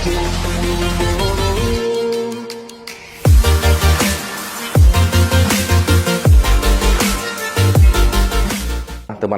Teman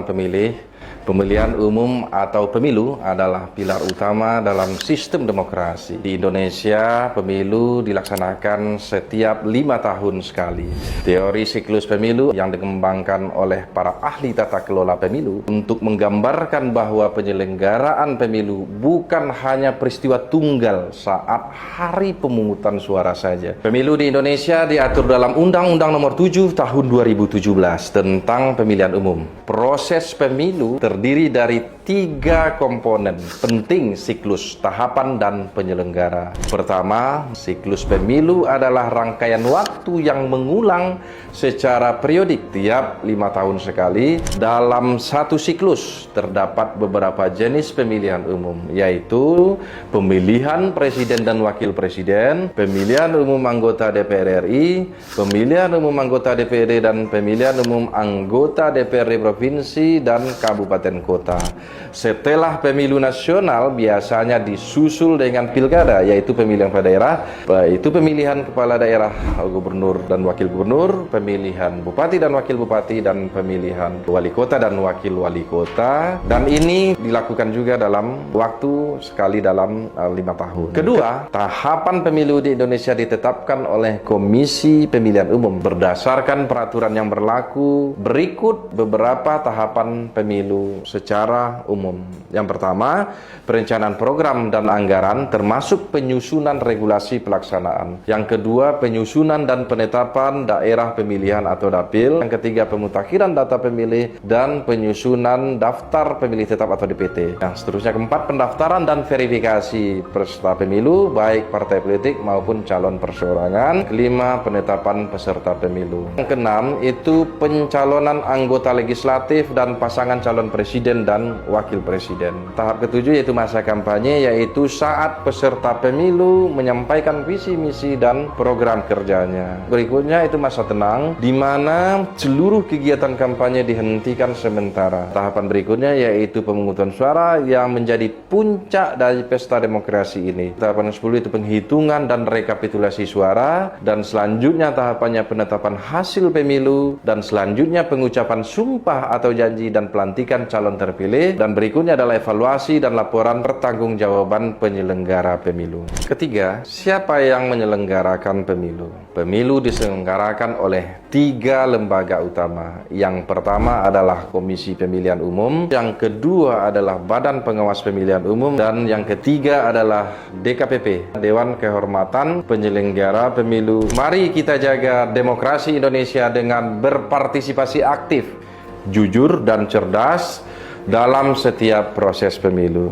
pemilih, pemilihan umum atau pemilu adalah pilar utama dalam sistem demokrasi. Di Indonesia, pemilu dilaksanakan setiap 5 tahun sekali. Teori siklus pemilu yang dikembangkan oleh para ahli tata kelola pemilu untuk menggambarkan bahwa penyelenggaraan pemilu bukan hanya peristiwa tunggal saat hari pemungutan suara saja. Pemilu di Indonesia diatur dalam Undang-Undang Nomor 7 Tahun 2017 tentang pemilihan umum. Proses pemilu terdiri dari 3 komponen penting siklus tahapan dan penyelenggara. Pertama, siklus pemilu adalah rangkaian waktu yang mengulang secara periodik tiap 5 tahun sekali. Dalam satu siklus terdapat beberapa jenis pemilihan umum, yaitu pemilihan presiden dan wakil presiden, pemilihan umum anggota DPR RI, pemilihan umum anggota DPRD dan pemilihan umum anggota DPRD provinsi dan kabupaten kota. Setelah pemilu nasional biasanya disusul dengan pilkada, yaitu pemilihan kepala daerah, yaitu pemilihan kepala daerah, gubernur dan wakil gubernur, pemilihan bupati dan wakil bupati, dan pemilihan wali kota dan wakil wali kota. Dan ini dilakukan juga dalam waktu sekali dalam 5 tahun. Kedua, tahapan pemilu di Indonesia ditetapkan oleh Komisi Pemilihan Umum berdasarkan peraturan yang berlaku. Berikut beberapa tahapan pemilu secara umum. Yang pertama, perencanaan program dan anggaran termasuk penyusunan regulasi pelaksanaan. Yang kedua, penyusunan dan penetapan daerah pemilihan atau dapil. Yang ketiga, pemutakhiran data pemilih dan penyusunan daftar pemilih tetap atau DPT. Yang seterusnya, keempat, pendaftaran dan verifikasi peserta pemilu baik partai politik maupun calon perseorangan. Kelima, penetapan peserta pemilu. Yang keenam, itu pencalonan anggota legislatif dan pasangan calon presiden dan wakil presiden. Tahap ketujuh yaitu masa kampanye, yaitu saat peserta pemilu menyampaikan visi misi dan program kerjanya. Berikutnya itu masa tenang, di mana seluruh kegiatan kampanye dihentikan sementara. Tahapan berikutnya yaitu pemungutan suara yang menjadi puncak dari pesta demokrasi ini. Tahapan ke-10 itu penghitungan dan rekapitulasi suara, dan selanjutnya tahapannya penetapan hasil pemilu, dan selanjutnya pengucapan sumpah atau janji dan pelantikan calon terpilih, dan berikutnya adalah evaluasi dan laporan pertanggungjawaban penyelenggara pemilu. Ketiga, siapa yang menyelenggarakan pemilu? Pemilu diselenggarakan oleh 3 lembaga utama. Yang pertama adalah Komisi Pemilihan Umum, yang kedua adalah Badan Pengawas Pemilihan Umum, dan yang ketiga adalah DKPP, Dewan Kehormatan Penyelenggara Pemilu. Mari kita jaga demokrasi Indonesia dengan berpartisipasi aktif, jujur dan cerdas dalam setiap proses pemilu.